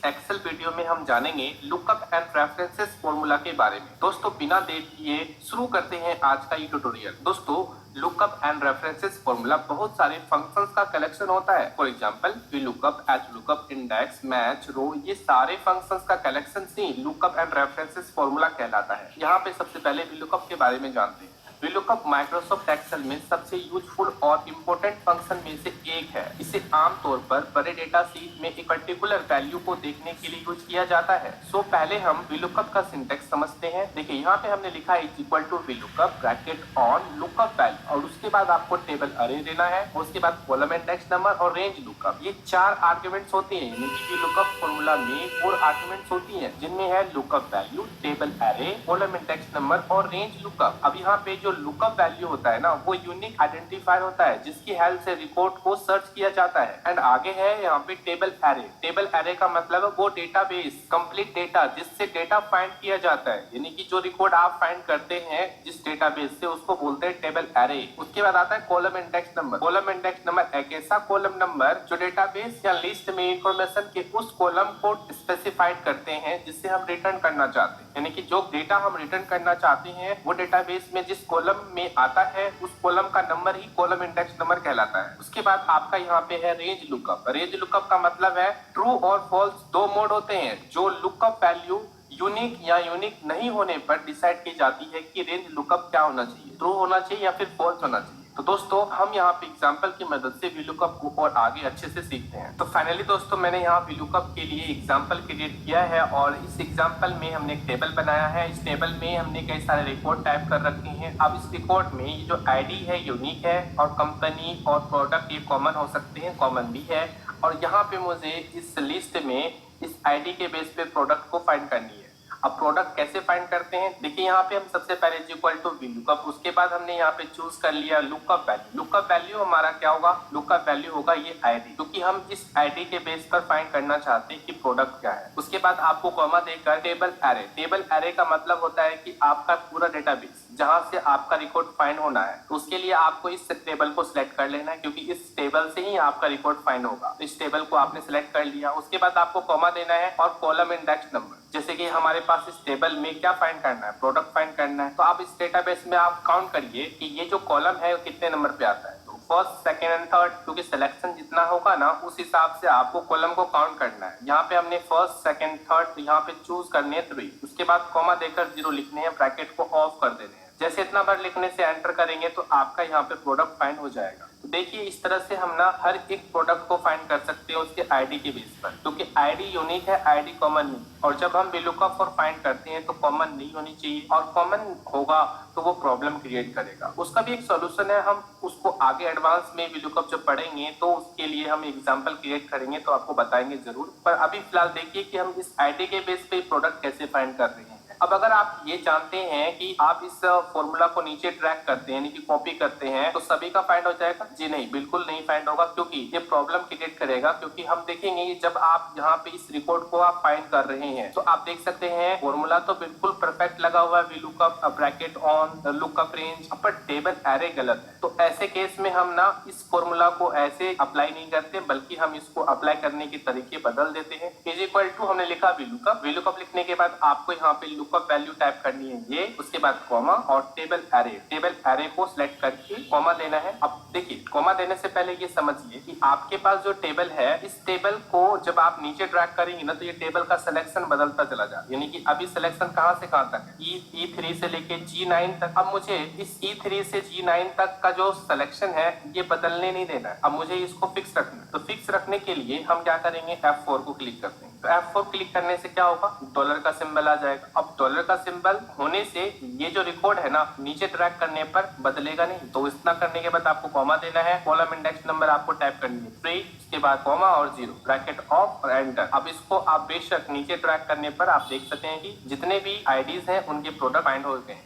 Excel video में हम जानेंगे लुकअप एंड रेफरेंसेस फॉर्मूला के बारे में। दोस्तों बिना देर किए शुरू करते हैं आज का ये ट्यूटोरियल। दोस्तों लुकअप एंड रेफरेंसेस फॉर्मूला बहुत सारे फंक्शंस का कलेक्शन होता है। For example V lookup, H lookup, index, match, row, ये सारे फंक्शंस का कलेक्शन ही लुकअप एंड रेफरेंसेस फॉर्मूला कहलाता है। यहाँ पे सबसे पहले वी लुकअप के बारे में जानते हैं। VLOOKUP माइक्रोसॉफ्ट एक्सेल में सबसे यूजफुल और इम्पोर्टेंट फंक्शन में से एक है। इसे आमतौर पर बड़े डेटा शीट में एक पर्टिकुलर वैल्यू को देखने के लिए यूज किया जाता है। सो पहले हम VLOOKUP का सिंटेक्स समझते हैं। देखिए यहाँ पे हमने लिखा है equal to VLOOKUP bracket on lookup value, और उसके बाद आपको टेबल अरे देना है, उसके बाद कॉलम इंडेक्स नंबर और रेंज लुकअप। ये 4 आर्ग्यूमेंट्स होती हैं। यानी कि VLOOKUP फॉर्मूला में 4 आर्ग्यूमेंट्स होती हैं, जिनमें है लुकअप वैल्यू, टेबल अरे, कॉलम इंडेक्स नंबर और रेंज लुकअप। अब यहाँ पे जो लुकअप वैल्यू होता है ना, वो यूनिक आइडेंटिफायर होता है जिसकी हेल्प से रिकॉर्ड को सर्च किया जाता है। एंड आगे है यहाँ पे टेबल एरे। टेबल एरे का मतलब है वो डेटाबेस, कंप्लीट डेटा जिससे डेटा फाइंड किया जाता है। यानी कि जो रिकॉर्ड आप फाइंड करते हैं जिस डेटाबेस से, उसको बोलते हैं टेबल एरे। उसके बाद आता है column index number. Column index number एक ऐसा कॉलम नंबर जो डेटाबेस या लिस्ट में इंफॉर्मेशन के उस कॉलम को स्पेसिफाइड करते हैं जिससे हम रिटर्न करना चाहते हैं। यानी कि जो डेटा हम रिटर्न करना चाहते हैं वो डेटाबेस में जिस कॉलम में आता है उस कॉलम का नंबर ही कॉलम इंडेक्स नंबर कहलाता है। उसके बाद आपका यहाँ पे है रेंज लुकअप। रेंज लुकअप का मतलब है ट्रू और फॉल्स दो मोड होते हैं जो लुकअप वैल्यू यूनिक या यूनिक नहीं होने पर डिसाइड की जाती है कि रेंज लुकअप क्या होना चाहिए, ट्रू होना चाहिए या फिर फॉल्स होना चाहिए। तो दोस्तों हम यहाँ पे एग्जाम्पल की मदद से VLOOKUP को और आगे अच्छे से सीखते हैं। तो फाइनली दोस्तों मैंने यहाँ VLOOKUP के लिए एग्जाम्पल क्रिएट किया है और इस एग्जाम्पल में हमने एक टेबल बनाया है। इस टेबल में हमने कई सारे रिकॉर्ड टाइप कर रखे हैं। अब इस रिकॉर्ड में ये जो आईडी है यूनिक है और कंपनी और प्रोडक्ट ये कॉमन हो सकते हैं, कॉमन भी है। और यहाँ पे मुझे इस लिस्ट में इस आईडी के बेस पे प्रोडक्ट को फाइंड करनी है। अब प्रोडक्ट कैसे फाइंड करते हैं, देखिए यहाँ पे हम सबसे पहले इक्वल टू VLOOKUP, उसके बाद हमने यहाँ पे चूज कर लिया लुकअप वैल्यू। लुकअप वैल्यू हमारा क्या होगा, लुकअप वैल्यू होगा ये आईडी, क्योंकि हम इस आईडी के बेस पर फाइंड करना चाहते हैं कि प्रोडक्ट क्या है। उसके बाद आपको कॉमा देकर टेबल एरे। टेबल एरे का मतलब होता है कि आपका पूरा डेटाबेस जहां से आपका रिकॉर्ड फाइंड होना है, तो उसके लिए आपको इस टेबल को सिलेक्ट कर लेना है, क्योंकि इस टेबल से ही आपका रिकॉर्ड फाइंड होगा। तो इस टेबल को आपने सिलेक्ट कर लिया। उसके बाद आपको कॉमा देना है और कॉलम इंडेक्स नंबर। जैसे कि हमारे पास इस टेबल में क्या फाइंड करना है, प्रोडक्ट फाइंड करना है। तो आप इस डेटाबेस में आप काउंट करिए कि ये जो कॉलम है वो कितने नंबर पे आता है। तो फर्स्ट, सेकंड एंड थर्ड, क्योंकि सिलेक्शन जितना होगा ना उस हिसाब से आपको कॉलम को काउंट करना है। यहाँ पे हमने फर्स्ट, सेकंड, थर्ड, तो यहाँ पे चूज करने हैं 3। उसके बाद कॉमा देकर 0 लिखने हैं, ब्रैकेट को ऑफ कर देने हैं। जैसे इतना बार लिखने से एंटर करेंगे तो आपका यहाँ पे प्रोडक्ट फाइंड हो जाएगा। तो देखिए इस तरह से हम ना हर एक प्रोडक्ट को फाइंड कर सकते हैं उसके आईडी के बेस पर, क्योंकि आईडी यूनिक है, आईडी कॉमन नहीं। और जब हम VLOOKUP और फाइंड करते हैं तो कॉमन नहीं होनी चाहिए, और कॉमन होगा तो वो प्रॉब्लम क्रिएट करेगा। उसका भी एक सोल्यूशन है, हम उसको आगे एडवांस में VLOOKUP जब पढ़ेंगे तो उसके लिए हम एग्जाम्पल क्रिएट करेंगे तो आपको बताएंगे जरूर। पर अभी फिलहाल देखिए कि हम इस आईडी के बेस पे प्रोडक्ट कैसे फाइंड कर रहे हैं। अब अगर आप ये जानते हैं कि आप इस फॉर्मूला को नीचे ट्रैक करते हैं, यानी कि कॉपी करते हैं, तो सभी का फाइंड हो जाएगा? जी नहीं, बिल्कुल नहीं फाइंड होगा, क्योंकि ये प्रॉब्लम क्रिएट करेगा। क्योंकि हम देखेंगे जब आप यहाँ पे इस रिकॉर्ड को आप फाइंड कर रहे हैं तो आप देख सकते हैं फॉर्मूला तो बिल्कुल परफेक्ट लगा हुआ है, VLOOKUP bracket on lookup range, पर टेबल एरे गलत है। तो ऐसे केस में हम ना इस फॉर्मूला को ऐसे अप्लाई नहीं करते, बल्कि हम इसको अप्लाई करने के तरीके बदल देते हैं। इज इक्वल टू हमने लिखा VLOOKUP लिखने के बाद आपको यहाँ पे लुकअप वैल्यू टाइप करनी है ये, उसके बाद कॉमा और टेबल एरे। टेबल एरे को सिलेक्ट करके कॉमा देना है। अब देखिए कॉमा देने से पहले ये समझिए कि आपके पास जो टेबल है, इस टेबल को जब आप नीचे ड्रैग करेंगे ना तो ये टेबल का सिलेक्शन बदलता चला जाए। यानी कि अभी सिलेक्शन कहां से कहां तक है, E3 से लेके G9 तक। अब मुझे इस E3 से G9 तक का जो सिलेक्शन है ये बदलने नहीं देना है, अब मुझे इसको फिक्स रखना है। तो फिक्स रखने के लिए हम क्या करेंगे, F4 को क्लिक करते हैं। तो F4 क्लिक करने से क्या होगा, डॉलर का सिंबल आ जाएगा। अब डॉलर का सिंबल होने से ये जो रिकॉर्ड है ना नीचे ड्रैग करने पर बदलेगा नहीं। तो इतना करने के बाद आपको कॉमा देना है, कॉलम इंडेक्स नंबर आपको टाइप करनी है 3, उसके बाद कॉमा और 0, ब्रैकेट ऑफ और एंटर। अब इसको आप बेशक नीचे ड्रैग करने पर आप देख सकते हैं कि जितने भी आईडीज हैं उनके प्रोडक्ट फाइंड हो गए हैं।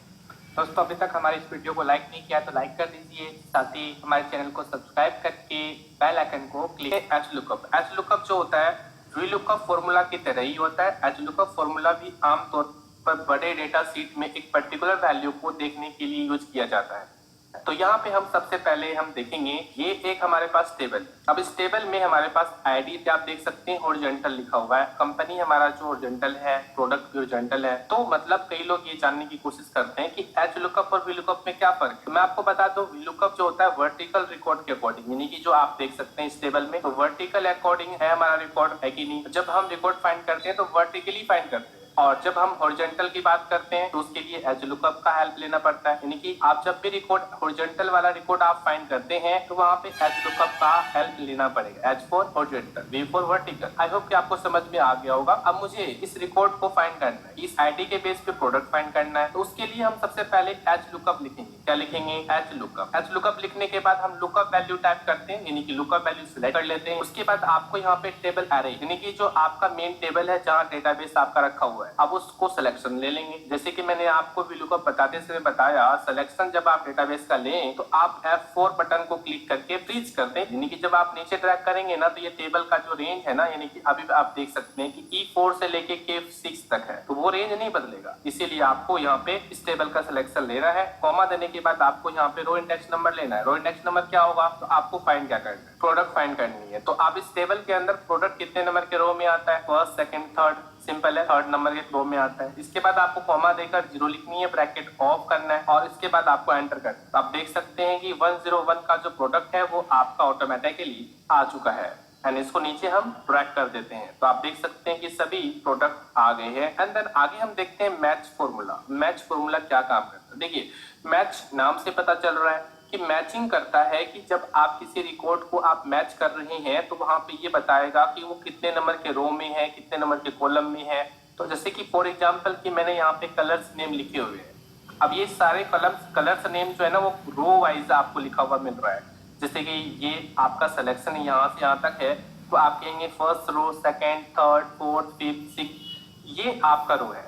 दोस्तों अभी तक हमारे इस वीडियो को लाइक नहीं किया तो लाइक कर दीजिए, साथ ही हमारे चैनल को सब्सक्राइब करके बेल आइकन को क्लिक। एच लुकअप जो होता है VLOOKUP फॉर्मूला की तरह ही होता है। एच लुकअप फॉर्मूला भी आमतौर पर बड़े डेटा शीट में एक पर्टिकुलर वैल्यू को देखने के लिए यूज किया जाता है। तो यहाँ पे हम सबसे पहले हम देखेंगे ये एक हमारे पास टेबल। अब इस टेबल में हमारे पास आईडी आप देख सकते हैं हॉरिजॉन्टल लिखा हुआ है, कंपनी हमारा जो हॉरिजॉन्टल है, प्रोडक्ट भी हॉरिजॉन्टल है। तो मतलब कई लोग ये जानने की कोशिश करते हैं कि एच लुकअप और वी लुकअप में क्या फर्क है। मैं आपको बता दूं, वी लुकअप जो होता है वर्टिकल रिकॉर्ड के अकॉर्डिंग, यानी कि जो आप देख सकते हैं इस टेबल में, तो वर्टिकल अकॉर्डिंग है हमारा रिकॉर्ड, है कि नहीं। जब हम रिकॉर्ड फाइंड करते हैं तो वर्टिकली फाइंड करते हैं, और जब हम हॉरिजॉन्टल की बात करते हैं तो उसके लिए एच लुकअप का हेल्प लेना पड़ता है। यानी कि आप जब भी रिकॉर्ड हॉरिजॉन्टल वाला रिकॉर्ड आप फाइंड करते हैं तो वहां पे एच लुकअप का हेल्प लेना पड़ेगा, H for horizontal, V for vertical. I hope कि आपको समझ में आ गया होगा। अब मुझे इस रिकॉर्ड को फाइंड करना है, इस आईडी के बेस पे प्रोडक्ट फाइंड करना है, तो उसके लिए हम सबसे पहले एच लुकअप लिखेंगे। क्या लिखेंगे? H lookup. एच लुकअप लिखने के बाद हम लुकअप वैल्यू टाइप करते हैं, यानी कि लुकअप वैल्यू सिलेक्ट कर लेते हैं। उसके बाद आपको यहाँ पे टेबल एरे, यानी कि जो आपका मेन टेबल है जहाँ डेटाबेस आपका रखा हुआ है, अब उसको सिलेक्शन ले लेंगे। जैसे कि मैंने आपको VLOOKUP बताते समय बताया, सिलेक्शन जब आप डेटाबेस का लें तो आप F4 बटन को क्लिक करके फ्रीज कर दें, यानी कि जब आप नीचे ड्रैग करेंगे ना तो ये टेबल का जो रेंज है ना, यानी कि अभी आप देख सकते हैं कि E4 से लेके K6 तक है, तो वो रेंज नहीं बदलेगा। इसीलिए आपको यहाँ पे इस टेबल का सिलेक्शन लेना है। कॉमा देने के बाद आपको यहाँ पे रो इंडेक्स नंबर लेना है। रो इंडेक्स नंबर क्या होगा? तो आपको फाइंड क्या करना है? प्रोडक्ट फाइंड करनी है। तो आप इस टेबल के अंदर प्रोडक्ट कितने नंबर के रो में आता है? फर्स्ट, सेकंड, थर्ड, सिंपल है, थर्ड नंबर के रो में आता है। इसके बाद आपको कॉमा देकर 0 लिखनी है, ब्रैकेट ऑफ करना है और इसके बाद आपको एंटर करना है। तो आप देख सकते हैं कि 101 का जो प्रोडक्ट है वो आपका ऑटोमेटिकली आ चुका है, एंड इसको नीचे हम ड्रैग कर देते हैं। तो आप देख सकते हैं कि सभी प्रोडक्ट आ गए हैं। एंड देन आगे हम देखते हैं मैच फॉर्मूला। मैच फॉर्मूला क्या काम करता है? देखिए, मैच नाम से पता चल रहा है कि मैचिंग करता है, कि जब आप किसी रिकॉर्ड को आप मैच कर रहे हैं तो वहां पे ये बताएगा कि वो कितने नंबर के रो में है, कितने नंबर के कॉलम में है। तो जैसे कि फॉर एग्जांपल कि मैंने यहाँ पे कलर्स नेम लिखे हुए हैं। अब ये सारे कलर्स नेम जो है ना वो रो वाइज आपको लिखा हुआ मिल रहा है। जैसे कि ये आपका सिलेक्शन यहाँ से यहाँ तक है, तो आप कहेंगे first row, second, third, fourth, fifth, six, ये आपका रो है।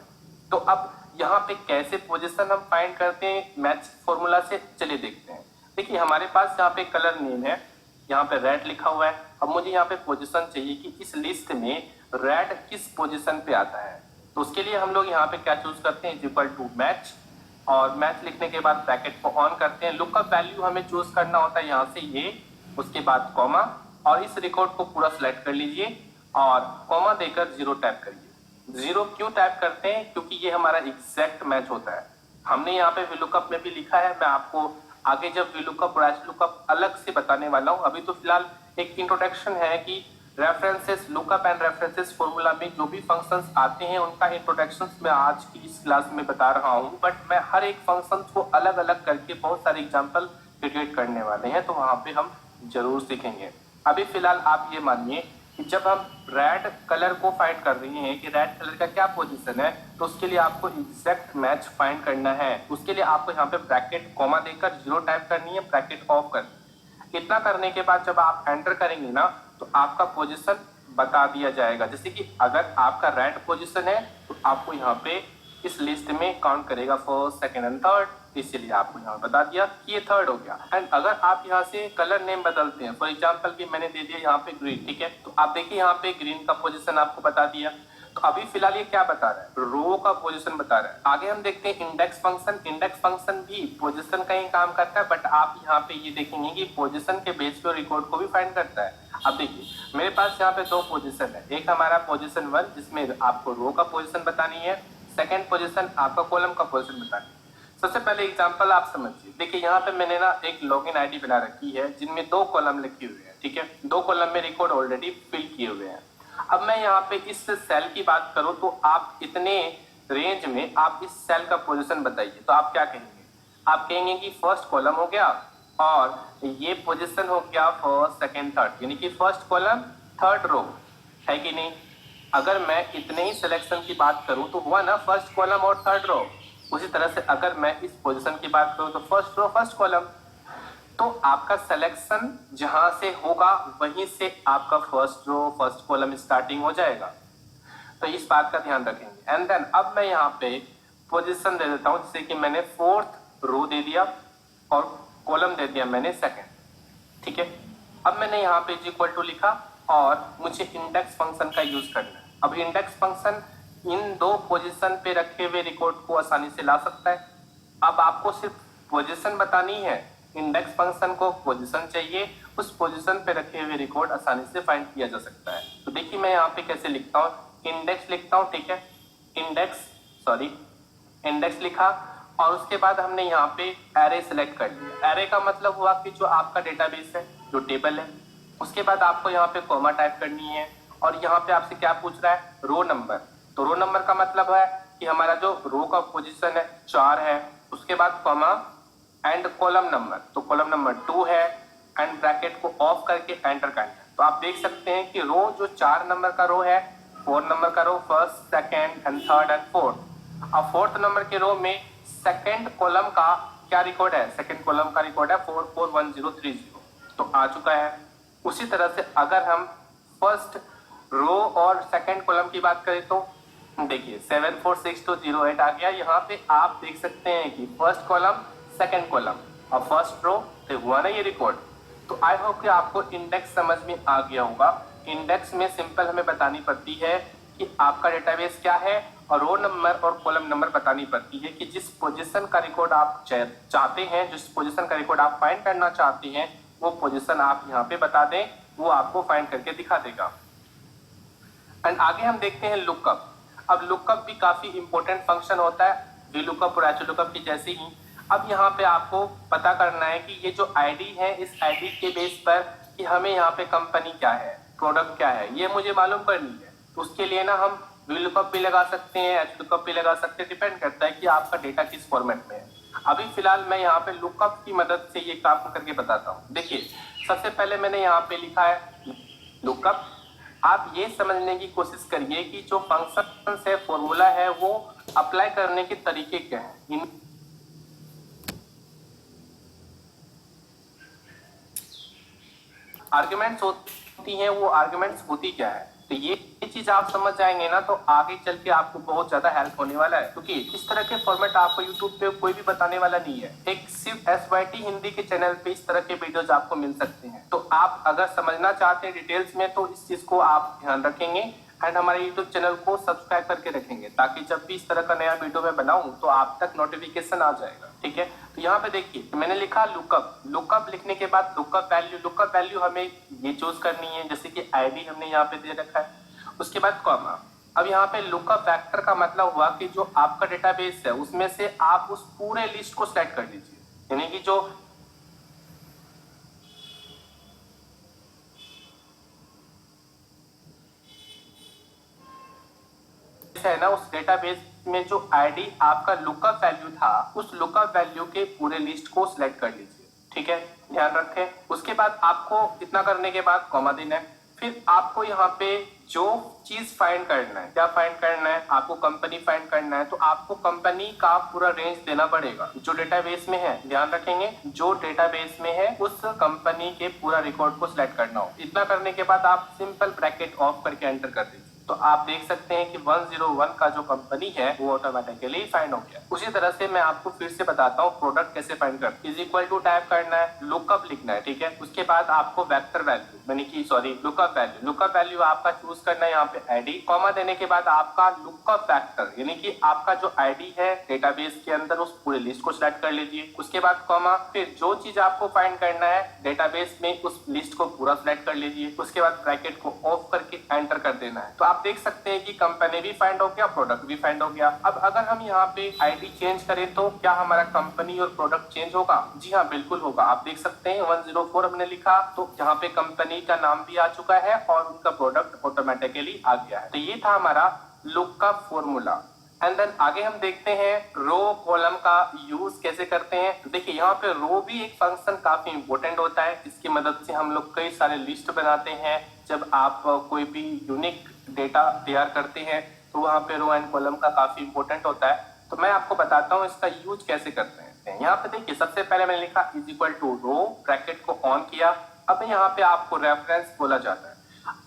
तो अब यहाँ पे कैसे पोजीशन हम फाइंड करते हैं मैच फॉर्मूला से, चलिए देखते हैं। देखिए, हमारे पास यहाँ पे कलर नेम है, यहाँ पे रेड लिखा हुआ है। अब मुझे यहाँ पे पोजीशन चाहिए कि इस लिस्ट में रेड किस पोजीशन पे आता है। तो उसके लिए हम लोग यहाँ पे क्या चूज करते हैं? इक्वल टू मैच, और मैच लिखने के बाद ब्रैकेट को ऑन करते हैं। लुकअप वैल्यू हमें चूज करना होता है यहाँ से ये, उसके बाद कॉमा, और इस रिकॉर्ड को पूरा सिलेक्ट कर लीजिए और कॉमा देकर 0 टाइप करिए। 0 क्यों टाइप करते हैं? क्योंकि ये हमारा एग्जैक्ट मैच होता है। हमने यहाँ पे VLOOKUP में भी लिखा है, मैं आपको आगे जब VLOOKUP और HLOOKUP अलग से बताने वाला हूँ। अभी तो फिलहाल एक इंट्रोडक्शन है कि references, lookup and references formula में जो भी फंक्शंस आते हैं उनका इंट्रोडक्शन मैं आज की इस क्लास में बता रहा हूँ। बट मैं हर एक फंक्शन को अलग अलग करके बहुत सारे एग्जाम्पल क्रिएट करने वाले हैं, तो वहां पे हम जरूर सीखेंगे। अभी फिलहाल आप ये मानिए कि जब हम रेड कलर को फाइंड कर रहे हैं कि रेड कलर का क्या पोजीशन है, तो उसके लिए आपको एग्जैक्ट मैच फाइंड करना है। उसके लिए आपको यहाँ पे ब्रैकेट कॉमा देकर 0 टाइप करनी है, ब्रैकेट ऑफ करनी है। इतना करने के बाद जब आप एंटर करेंगे ना तो आपका पोजीशन बता दिया जाएगा। जैसे कि अगर आपका रेड पोजीशन है तो आपको यहाँ पे इस लिस्ट में काउंट करेगा फर्स्ट, सेकंड एंड थर्ड, इसीलिए आपको यहाँ बता दिया कि ये थर्ड हो गया। एंड अगर आप यहाँ से कलर नेम बदलते हैं, फॉर एग्जांपल कि मैंने दे दिया यहाँ पे ग्रीन, ठीक है, तो आप देखिए यहाँ पे ग्रीन का पोजीशन आपको बता दिया। तो अभी फिलहाल ये क्या बता रहा है? रो का पोजीशन बता रहा है। आगे हम देखते हैं इंडेक्स फंक्शन। इंडेक्स फंक्शन भी पोजीशन का ही काम करता है, बट आप यहाँ पे ये देखेंगे कि पोजीशन के बेस पे रिकॉर्ड को भी फाइंड करता है। अब देखिए, मेरे पास यहाँ पे 2 पोजीशन है। एक हमारा पोजीशन 1 जिसमें आपको रो का पोजीशन बतानी है, सेकेंड पोजीशन आपका कॉलम का पोजीशन बतानी है। सबसे पहले एग्जांपल आप समझिए। देखिए, यहाँ पे मैंने ना एक लॉगिन आईडी बना रखी है जिनमें 2 कॉलम लिखे हुए हैं, ठीक है। 2 कॉलम में रिकॉर्ड ऑलरेडी फिल किए हुए हैं। अब मैं यहाँ पे इस सेल की बात करूं तो आप इतने रेंज में आप इस सेल का पोजीशन बताइए, तो आप क्या कहेंगे? आप कहेंगे कि फर्स्ट कॉलम हो गया और ये पोजीशन हो गया फर्स्ट, सेकंड, थर्ड, यानी कि फर्स्ट कॉलम, थर्ड रो, है कि नहीं? अगर मैं इतने ही सिलेक्शन की बात करूं तो हुआ ना फर्स्ट कॉलम और थर्ड रो। उसी तरह से अगर मैं इस पोजीशन की बात करूं तो फर्स्ट रो, फर्स्ट कॉलम। तो आपका सिलेक्शन जहां से होगा वहीं से आपका first row, first column starting हो जाएगा। तो इस बात का ध्यान रखेंगे। एंड देन अब मैं यहाँ पे पोजीशन दे देता हूं, जैसे कि मैंने फोर्थ रो दे दिया और कॉलम दे दिया मैंने सेकंड, ठीक है। अब मैंने यहाँ पे इक्वल टू लिखा और मुझे इंडेक्स फंक्शन का यूज करना है। अब इंडेक्स फंक्शन इन 2 पोजीशन पे रखे हुए रिकॉर्ड को आसानी से ला सकता है। अब आपको सिर्फ पोजीशन बतानी है इंडेक्स फंक्शन को पोजीशन चाहिए, उस पोजीशन पे रखे हुए रिकॉर्ड आसानी से फाइंड किया जा सकता है। तो देखिए मैं यहाँ पे कैसे लिखता हूँ, इंडेक्स लिखता हूँ, ठीक है, इंडेक्स लिखा और उसके बाद हमने यहाँ पे एरे सेलेक्ट कर लिया। एरे का मतलब हुआ कि जो आपका डेटाबेस है, जो टेबल है, उसके बाद आपको यहाँ पे कॉमा टाइप करनी है और यहाँ पे आपसे क्या पूछ रहा है, रो नंबर। तो रो नंबर का मतलब है कि हमारा जो रो का पोजीशन है 4 है, उसके बाद कॉमा एंड कॉलम नंबर, तो कॉलम नंबर 2 है एंड ब्रैकेट को ऑफ करके एंटर करना है। तो आप देख सकते हैं कि रो जो 4 नंबर का रो है, 4 नंबर का row, first, second and third and fourth. अब फोर्थ नंबर के रो में सेकेंड कॉलम का क्या रिकॉर्ड है, सेकेंड कॉलम का रिकॉर्ड है 441030, तो आ चुका है। उसी तरह से अगर हम फर्स्ट रो और सेकेंड कॉलम की बात करें तो देखिए 746208 आ गया। यहाँ पे आप देख सकते हैं कि फर्स्ट कॉलम, सेकेंड कॉलम और फर्स्ट रो, तो हुआ ना ये रिकॉर्ड। तो आई होप कि आपको इंडेक्स समझ में आ गया होगा। इंडेक्स में सिंपल हमें बतानी पड़ती है कि आपका डेटाबेस क्या है और रो नंबर और कॉलम नंबर बतानी पड़ती है कि जिस पोजीशन का रिकॉर्ड आप चाहते हैं, जिस पोजीशन का रिकॉर्ड आप फाइंड करना चाहते हैं, वो पोजीशन आप यहाँ पे बता दें, वो आपको फाइंड करके दिखा देगा। एंड आगे हम देखते हैं लुकअप। अब लुकअप भी काफी इंपॉर्टेंट फंक्शन होता है, वी लुकअप और एच लुकअप की जैसे ही। अब यहाँ पे आपको पता करना है कि ये जो आईडी है, इस आईडी के बेस पर कि हमें यहाँ पे कंपनी क्या है, प्रोडक्ट क्या है, ये मुझे मालूम करनी है। तो उसके लिए ना हम वी लुकअप भी लगा सकते हैं, एच लुकअप भी लगा सकते हैं, डिपेंड करता है कि आपका डेटा किस फॉर्मेट में है। अभी फिलहाल मैं यहाँ पे लुकअप की मदद से ये काम करके बताता हूँ। देखिए सबसे पहले मैंने यहाँ पे लिखा है लुकअप। आप ये समझने की कोशिश करिए कि जो फंक्शन है, फॉर्मूला है, वो अप्लाई करने के तरीके क्या है। आर्ग्यूमेंट्स होती हैं, वो आर्ग्यूमेंट्स होती क्या है, तो ये चीज आप समझ जाएंगे ना तो आगे चल के आपको बहुत ज्यादा हेल्प होने वाला है, क्योंकि इस तरह के फॉर्मेट आपको यूट्यूब पे कोई भी बताने वाला नहीं है। एक सिर्फ SYT हिंदी के चैनल पे इस तरह के वीडियोज आपको मिल सकते हैं। तो आप अगर समझना चाहते हैं डिटेल्स में तो इस चीज को आप ध्यान रखेंगे एंड हमारे यूट्यूब चैनल को सब्सक्राइब करके रखेंगे, ताकि जब भी इस तरह का नया वीडियो मैं बनाऊं तो आप तक नोटिफिकेशन आ जाएगा, ठीक है। तो यहाँ पे देखिए मैंने लिखा लुकअप। लुकअप लिखने के बाद लुकअप वैल्यू हमें ये चूज करनी है, जैसे कि आईडी हमने यहाँ पे दे रखा है, उसके बाद कॉमा। अब यहाँ पे लुकअप फैक्टर का मतलब हुआ कि जो आपका डेटाबेस है उसमें से आप उस पूरे लिस्ट को सेलेक्ट कर लीजिए, यानी कि जो है ना, उस डेटाबेस में जो आईडी आपका लुकअप वैल्यू था, उस लुकअप वैल्यू के पूरे लिस्ट को सिलेक्ट कर लीजिए, ठीक है, ध्यान रखें। उसके बाद आपको इतना करने के बाद कॉमा देना है। फिर आपको यहाँ पे जो चीज फाइंड करना है, क्या फाइंड करना है, आपको कंपनी फाइंड करना है, तो आपको कंपनी का पूरा रेंज देना पड़ेगा जो डेटाबेस में है। ध्यान रखेंगे, जो डेटाबेस में है उस कंपनी के पूरा रिकॉर्ड को सिलेक्ट करना हो। इतना करने के बाद आप सिंपल ब्रैकेट ऑफ करके एंटर कर दीजिए, तो आप देख सकते हैं कि 101 का जो कंपनी है वो ऑटोमेटिकली फाइंड हो गया। उसी तरह से मैं आपको फिर से बताता हूँ प्रोडक्ट कैसे फाइंड करते हैं। इज इक्वल टू टाइप करना है, लुकअप लिखना है, ठीक है। उसके बाद आपको वेक्टर वैल्यू लुकअप वैल्यू आपका चूज करना है, यहाँ पे आईडी, कॉमा देने के बाद आपका लुकअप फैक्टर, यानी कि आपका जो आईडी है डेटाबेस के अंदर उस पूरे लिस्ट को सिलेक्ट कर लीजिए। उसके बाद कॉमा, फिर जो चीज आपको फाइंड करना है डेटाबेस में उस लिस्ट को पूरा सिलेक्ट कर लीजिए। उसके बाद ब्रैकेट को ऑफ करके एंटर कर देना है। तो आप देख सकते हैं कि कंपनी भी फाइंड हो गया, प्रोडक्ट भी फाइंड हो गया। अब अगर हम यहाँ पे आईडी चेंज करें तो क्या हमारा कंपनी और प्रोडक्ट चेंज होगा? जी हाँ, बिल्कुल होगा। आप देख सकते हैं 104 हमने लिखा तो यहाँ पे कंपनी का नाम भी आ चुका है और उनका प्रोडक्ट ऑटोमेटिकली आ गया है। तो ये था हमारा लुकअप फॉर्मूला। एंड देन आगे हम देखते हैं रो कॉलम का यूज कैसे करते हैं। तो देखिए यहाँ पे रो भी एक फंक्शन काफी इंपॉर्टेंट होता है। इसकी मदद से हम लोग कई सारे लिस्ट बनाते हैं। जब आप कोई भी यूनिक डेटा तैयार करते हैं तो वहाँ पे रो एंड कॉलम का काफी इंपॉर्टेंट होता है। तो मैं आपको बताता हूँ इसका यूज कैसे करते हैं। यहाँ पे देखिए सबसे पहले मैंने लिखा is equal to row, bracket को ऑन किया। अब यहाँ पे आपको रेफरेंस बोला जाता है।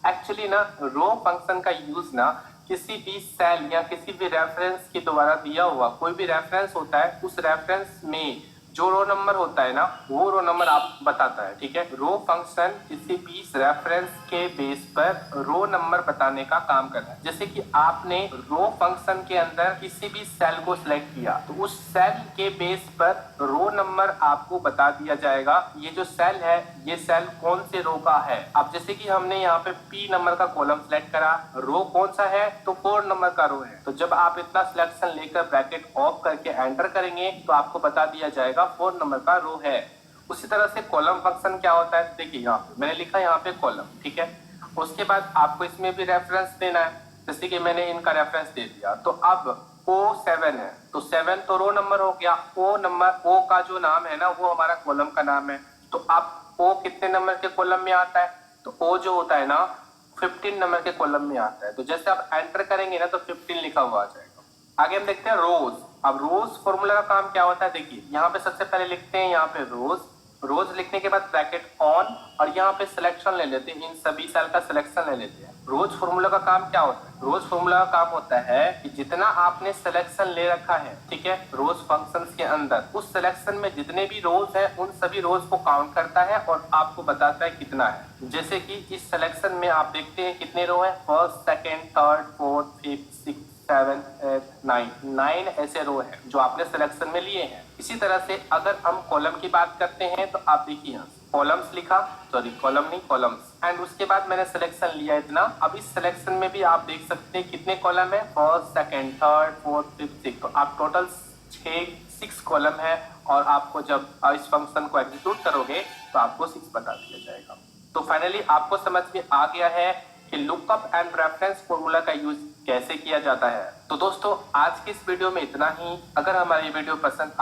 एक्चुअली ना रो फंक्शन का यूज ना किसी भी सेल या किसी भी रेफरेंस के द्वारा दिया हुआ कोई भी रेफरेंस होता है, उस रेफरेंस में जो रो नंबर होता है ना वो रो नंबर आप बताता है, ठीक है। रो फंक्शन किसी भी रेफरेंस के बेस पर रो नंबर बताने का काम करता है। जैसे कि आपने रो फंक्शन के अंदर किसी भी सेल को सिलेक्ट किया तो उस सेल के बेस पर रो नंबर आपको बता दिया जाएगा। ये जो सेल है ये सेल कौन से रो का है। अब जैसे कि हमने यहाँ पे P नंबर का कॉलम सिलेक्ट करा, रो कौन सा है तो 4 नंबर का रो है। तो जब आप इतना सिलेक्शन लेकर ब्रैकेट ऑफ करके एंटर करेंगे तो आपको बता दिया जाएगा 4 नंबर का रो है। उसी तरह से कॉलम फंक्शन क्या होता है, देखिए यहाँ पे मैंने लिखा यहाँ पे कॉलम, ठीक है। उसके बाद आपको इसमें भी रेफरेंस देना है, जैसे कि मैंने इनका रेफरेंस दे दिया। तो अब O7 है तो 7 तो रो नंबर हो गया। O नंबर, O का जो नाम है ना वो हमारा कॉलम का नाम है। तो अब O कितने नंबर के कॉलम में आता है, तो O जो होता है ना 15 नंबर के कॉलम में आता है। तो जैसे आप एंटर करेंगे ना तो 15 लिखा हुआ आ जाएगा। आगे हम देखते हैं रोज। अब रोज फॉर्मूला का काम क्या होता है, देखिए यहाँ पे सबसे पहले लिखते हैं यहाँ पे रोज। रोज लिखने के बाद ब्रैकेट ऑन और यहाँ पे सिलेक्शन ले लेते हैं, इन सभी सेल का सिलेक्शन ले लेते हैं। रोज फॉर्मूला का काम क्या होता है, रोज फॉर्मूला का काम होता है कि जितना आपने सिलेक्शन ले रखा है, ठीक है, रोज फंक्शंस के अंदर उस सिलेक्शन में जितने भी रोज है उन सभी रोज को काउंट करता है और आपको बताता है कितना है। जैसे कि इस सिलेक्शन में आप देखते हैं कितने रो है, first, second, third, fourth, fifth, six, 7, 8, 9 ऐसे रो है जो आपने सिलेक्शन में लिए हैं। इसी तरह से अगर हम कॉलम की बात करते हैं तो आप देखिए यहाँ कॉलम्स लिखा, सॉरी कॉलम नहीं कॉलम्स, एंड उसके बाद मैंने सिलेक्शन लिया इतना। अब इस सिलेक्शन में भी आप देख सकते हैं कितने कॉलम है, first, second, third, fourth, fifth, six. तो आप टोटल 6 कॉलम है और आपको जब इस फंक्शन को एग्जीक्यूट करोगे तो आपको 6 बता दिया जाएगा। तो फाइनली आपको समझ में आ गया है कि लुकअप एंड रेफरेंस फॉर्मूला का यूज कैसे किया जाता है। तो दोस्तों आज की इस वीडियो में इतना ही। अगर हमारी वीडियो पसंद